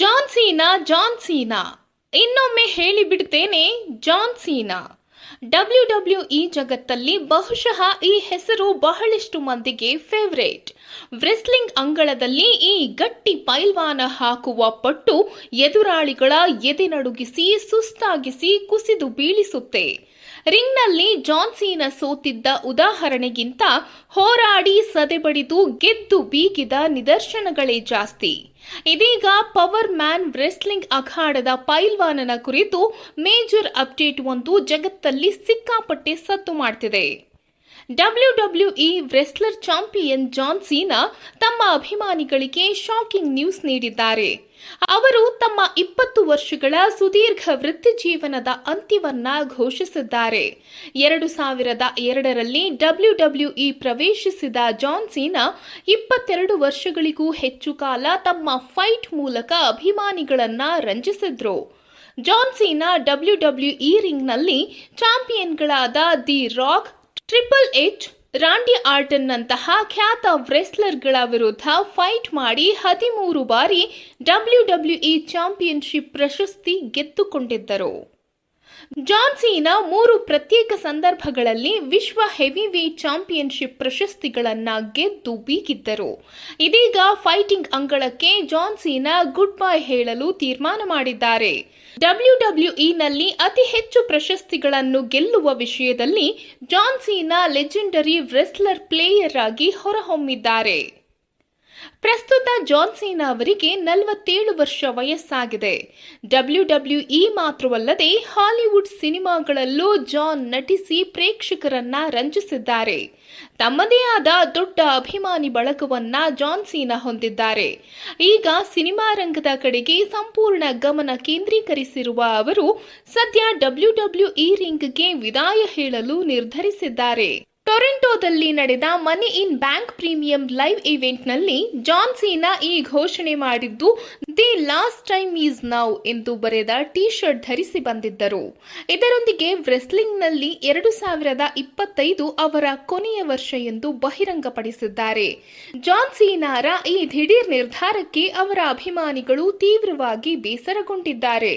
John ಸೀನಾ ಇನ್ನೊಮ್ಮೆ ಹೇಳಿಬಿಡ್ತೇನೆ, John ಸೀನಾ. W ಜಗತ್ತಲ್ಲಿ ಬಹುಶಃ ಈ ಹೆಸರು ಬಹಳಷ್ಟು ಮಂದಿಗೆ ಫೇವರೇಟ್. ವ್ರೆಸ್ಲಿಂಗ್ ಅಂಗಳದಲ್ಲಿ ಈ ಗಟ್ಟಿ ಪೈಲ್ವಾನ ಹಾಕುವ ಪಟ್ಟು ಎದುರಾಳಿಗಳ ಎದೆನಡುಗಿಸಿ ಸುಸ್ತಾಗಿಸಿ ಕುಸಿದು ಬೀಳಿಸುತ್ತೆ. ರಿಂಗ್ನಲ್ಲಿ ಜಾನ್ ಸೀನಾ ಸೋತಿದ್ದ ಉದಾಹರಣೆಗಿಂತ ಹೋರಾಡಿ ಸದೆಬಡಿದು ಗೆದ್ದು ಬೀಗಿದ ನಿದರ್ಶನಗಳೇ ಜಾಸ್ತಿ. ಇದೀಗ ಪವರ್ ಮ್ಯಾನ್ ವ್ರೆಸ್ಲಿಂಗ್ ಅಖಾಡದ ಪೈಲ್ವಾನನ ಕುರಿತು ಮೇಜರ್ ಅಪ್ಡೇಟ್ ಒಂದು ಜಗತ್ತಲ್ಲಿ ಸಿಕ್ಕಾಪಟ್ಟೆ ಸದ್ದು ಮಾಡ್ತಿದೆ. ಡಬ್ಲ್ಯೂಡಬ್ಲ್ಯೂಇ ವ್ರೆಸ್ಲರ್ ಚಾಂಪಿಯನ್ ಜಾನ್ ಸೀನಾ ತಮ್ಮ ಅಭಿಮಾನಿಗಳಿಗೆ ಶಾಕಿಂಗ್ ನ್ಯೂಸ್ ನೀಡಿದ್ದಾರೆ. ಅವರು ತಮ್ಮ 20 ವರ್ಷಗಳ ಸುದೀರ್ಘ ವೃತ್ತಿ ಜೀವನದ ಅಂತ್ಯವನ್ನ ಘೋಷಿಸಿದ್ದಾರೆ. 2002ರಲ್ಲಿ ಡಬ್ಲ್ಯೂಡಬ್ಲ್ಯೂಇ ಪ್ರವೇಶಿಸಿದ ಜಾನ್ ಸೀನಾ 22 ವರ್ಷಗಳಿಗೂ ಹೆಚ್ಚು ಕಾಲ ತಮ್ಮ ಫೈಟ್ ಮೂಲಕ ಅಭಿಮಾನಿಗಳನ್ನ ರಂಜಿಸಿದ್ರು. ಜಾನ್ ಸೀನಾ ಡಬ್ಲ್ಯೂಡಬ್ಲ್ಯೂಇ ರಿಂಗ್ನಲ್ಲಿ ಚಾಂಪಿಯನ್ಗಳಾದ the Rock, Triple H, Randy Orton ನಂತಹ ಖ್ಯಾತ ವ್ರೆಸ್ಲರ್ಗಳ ವಿರುದ್ಧ ಫೈಟ್ ಮಾಡಿ 13 ಬಾರಿ ಡಬ್ಲ್ಯೂಡಬ್ಲ್ಯೂಇ ಚಾಂಪಿಯನ್ಶಿಪ್ ಪ್ರಶಸ್ತಿ ಗೆದ್ದುಕೊಂಡಿದ್ದರು. ಜಾನ್ ಸೀನಾ 3 ಪ್ರತ್ಯೇಕ ಸಂದರ್ಭಗಳಲ್ಲಿ ವಿಶ್ವ ಹೆವಿವೇಟ್ ಚಾಂಪಿಯನ್ಶಿಪ್ ಪ್ರಶಸ್ತಿಗಳನ್ನ ಗೆದ್ದು ಬೀಗಿದ್ದರು. ಇದೀಗ ಫೈಟಿಂಗ್ ಅಂಗಳಕ್ಕೆ ಜಾನ್ ಸೀನಾ ಗುಡ್ ಬೈ ಹೇಳಲು ತೀರ್ಮಾನ ಮಾಡಿದ್ದಾರೆ. ಡಬ್ಲ್ಯೂಡಬ್ಲ್ಯೂಇನಲ್ಲಿ ಅತಿ ಹೆಚ್ಚು ಪ್ರಶಸ್ತಿಗಳನ್ನು ಗೆಲ್ಲುವ ವಿಷಯದಲ್ಲಿ ಜಾನ್ ಸೀನಾ ಲೆಜೆಂಡರಿ ವ್ರೆಸ್ಲರ್ ಪ್ಲೇಯರ್ ಆಗಿ ಹೊರಹೊಮ್ಮಿದ್ದಾರೆ. ಪ್ರಸ್ತುತ ಜಾನ್ ಸೀನಾ ಅವರಿಗೆ 47 ವರ್ಷ ವಯಸ್ಸಾಗಿದೆ. ಡಬ್ಲ್ಯೂಡಬ್ಲ್ಯೂಇ ಮಾತ್ರವಲ್ಲದೆ ಹಾಲಿವುಡ್ ಸಿನಿಮಾಗಳಲ್ಲೂ ಜಾನ್ ನಟಿಸಿ ಪ್ರೇಕ್ಷಕರನ್ನ ರಂಜಿಸಿದ್ದಾರೆ. ತಮ್ಮದೇ ಆದ ದೊಡ್ಡ ಅಭಿಮಾನಿ ಬಳಗವನ್ನ ಜಾನ್ ಸೀನಾ ಹೊಂದಿದ್ದಾರೆ. ಈಗ ಸಿನಿಮಾ ರಂಗದ ಕಡೆಗೆ ಸಂಪೂರ್ಣ ಗಮನ ಕೇಂದ್ರೀಕರಿಸಿರುವ ಅವರು ಸದ್ಯ ಡಬ್ಲ್ಯೂಡಬ್ಲ್ಯೂಇ ರಿಂಗ್ಗೆ ವಿದಾಯ ಹೇಳಲು ನಿರ್ಧರಿಸಿದ್ದಾರೆ. ಟೊರೆಂಟೊದಲ್ಲಿ ನಡೆದ money in bank premium live ಇವೆಂಟ್ನಲ್ಲಿ ಜಾನ್ ಸೀನಾ ಈ ಘೋಷಣೆ ಮಾಡಿದ್ದು the last time is now ಎಂದು ಬರೆದ ಟಿ ಶರ್ಟ್ ಧರಿಸಿ ಬಂದಿದ್ದರು. ಇದರೊಂದಿಗೆ ವ್ರೆಸ್ಲಿಂಗ್ನಲ್ಲಿ 2025 ಅವರ ಕೊನೆಯ ವರ್ಷ ಎಂದು ಬಹಿರಂಗಪಡಿಸಿದ್ದಾರೆ. ಜಾನ್ ಸೀನಾರ ಈ ದಿಢೀರ್ ನಿರ್ಧಾರಕ್ಕೆ ಅವರ ಅಭಿಮಾನಿಗಳು ತೀವ್ರವಾಗಿ ಬೇಸರಗೊಂಡಿದ್ದಾರೆ.